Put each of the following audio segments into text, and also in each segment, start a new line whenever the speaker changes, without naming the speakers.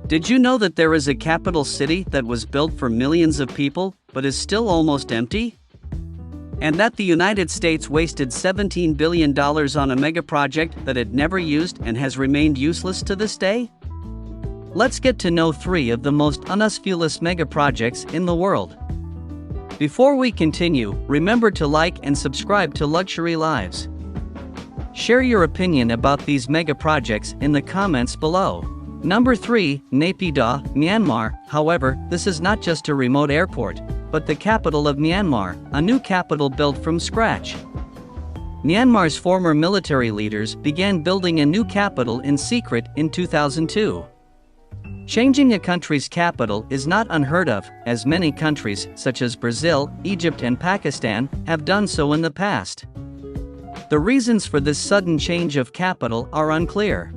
Did you know that there is a capital city that was built for millions of people, but is still almost empty? And that the United States wasted $17 billion on a megaproject that it never used and has remained useless to this day? Let's get to know 3 of the most unuseful megaprojects in the world. Before we continue, remember to like and subscribe to Luxury Lives. Share your opinion about these megaprojects in the comments below. Number 3, Naypyidaw, Myanmar. However, this is not just a remote airport, but the capital of Myanmar, a new capital built from scratch. Myanmar's former military leaders began building a new capital in secret in 2002. Changing a country's capital is not unheard of, as many countries, such as Brazil, Egypt and Pakistan, have done so in the past. The reasons for this sudden change of capital are unclear.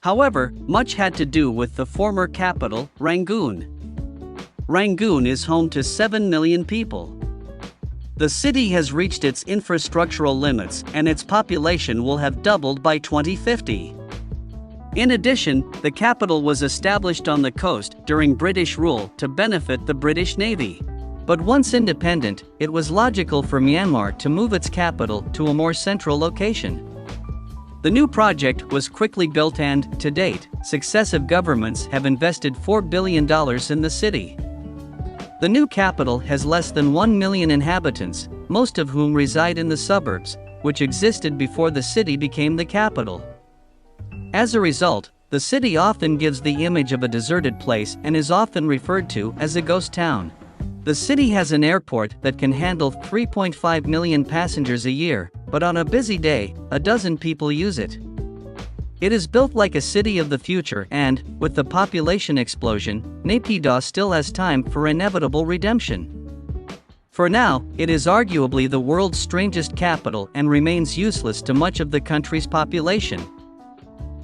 However, much had to do with the former capital, Rangoon. Rangoon is home to 7 million people. The city has reached its infrastructural limits and its population will have doubled by 2050. In addition, the capital was established on the coast during British rule to benefit the British Navy. But once independent, it was logical for Myanmar to move its capital to a more central location. The new project was quickly built and, to date, successive governments have invested $4 billion in the city. The new capital has less than 1 million inhabitants, most of whom reside in the suburbs, which existed before the city became the capital. As a result, the city often gives the image of a deserted place and is often referred to as a ghost town. The city has an airport that can handle 3.5 million passengers a year, but on a busy day, a dozen people use it. It is built like a city of the future and, with the population explosion, Naypyidaw still has time for inevitable redemption. For now, it is arguably the world's strangest capital and remains useless to much of the country's population.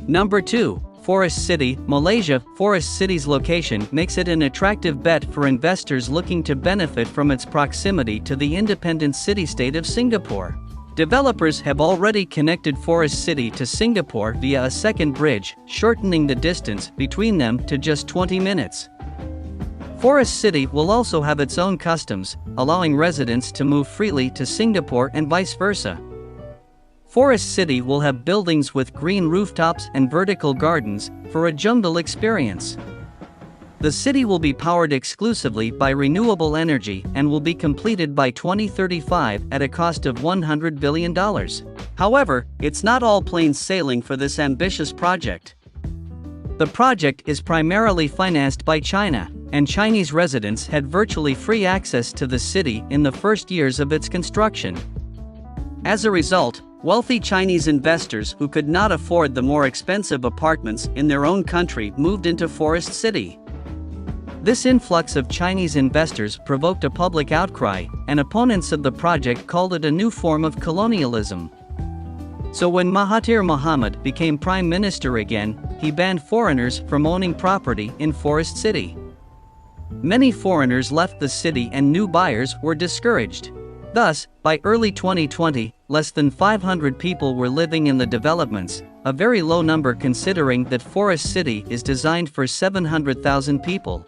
Number 2. Forest City, Malaysia. Forest City's location makes it an attractive bet for investors looking to benefit from its proximity to the independent city-state of Singapore. Developers have already connected Forest City to Singapore via a second bridge, shortening the distance between them to just 20 minutes. Forest City will also have its own customs, allowing residents to move freely to Singapore and vice versa. Forest City will have buildings with green rooftops and vertical gardens for a jungle experience. The city will be powered exclusively by renewable energy and will be completed by 2035 at a cost of $100 billion. However, it's not all plain sailing for this ambitious project. The project is primarily financed by China, and Chinese residents had virtually free access to the city in the first years of its construction. As a result, wealthy Chinese investors who could not afford the more expensive apartments in their own country moved into Forest City. This influx of Chinese investors provoked a public outcry, and opponents of the project called it a new form of colonialism. So when Mahathir Mohamad became prime minister again, he banned foreigners from owning property in Forest City. Many foreigners left the city and new buyers were discouraged. Thus, by early 2020, less than 500 people were living in the developments, a very low number considering that Forest City is designed for 700,000 people.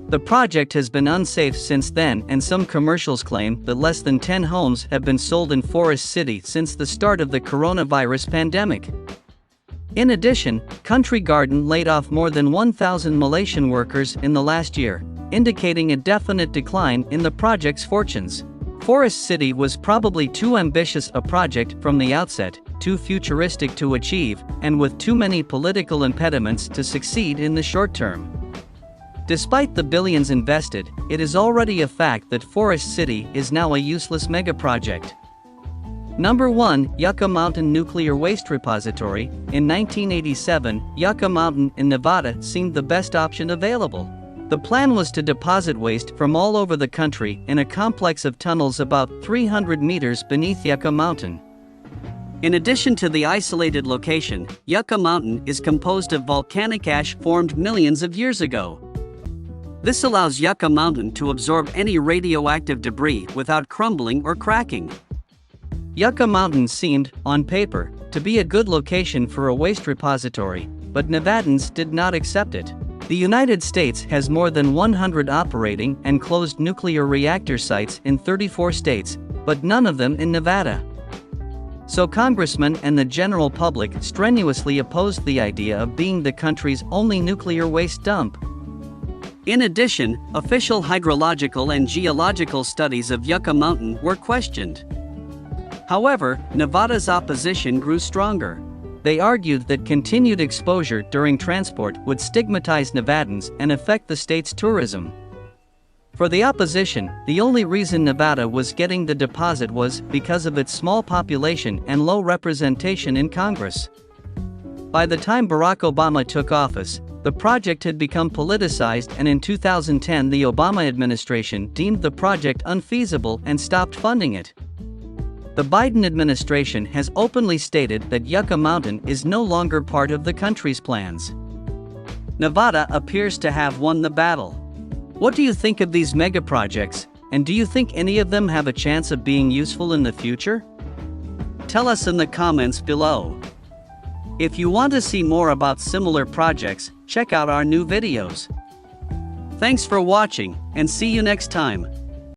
The project has been unsafe since then, and some commercials claim that less than 10 homes have been sold in Forest City since the start of the coronavirus pandemic. In addition, Country Garden laid off more than 1,000 Malaysian workers in the last year, indicating a definite decline in the project's fortunes. Forest City was probably too ambitious a project from the outset, too futuristic to achieve, and with too many political impediments to succeed in the short term. Despite the billions invested, it is already a fact that Forest City is now a useless megaproject. Number 1. Yucca Mountain Nuclear Waste Repository. In 1987, Yucca Mountain in Nevada seemed the best option available. The plan was to deposit waste from all over the country in a complex of tunnels about 300 meters beneath Yucca Mountain. In addition to the isolated location, Yucca Mountain is composed of volcanic ash formed millions of years ago. This allows Yucca Mountain to absorb any radioactive debris without crumbling or cracking. Yucca Mountain seemed, on paper, to be a good location for a waste repository, but Nevadans did not accept it. The United States has more than 100 operating and closed nuclear reactor sites in 34 states, but none of them in Nevada. So congressmen and the general public strenuously opposed the idea of being the country's only nuclear waste dump. In addition, official hydrological and geological studies of Yucca Mountain were questioned. However, Nevada's opposition grew stronger. They argued that continued exposure during transport would stigmatize Nevadans and affect the state's tourism. For the opposition, the only reason Nevada was getting the deposit was because of its small population and low representation in Congress. By the time Barack Obama took office, the project had become politicized, and in 2010 the Obama administration deemed the project unfeasible and stopped funding it. The Biden administration has openly stated that Yucca Mountain is no longer part of the country's plans. Nevada appears to have won the battle. What do you think of these megaprojects, and do you think any of them have a chance of being useful in the future? Tell us in the comments below. If you want to see more about similar projects, check out our new videos. Thanks for watching, and see you next time.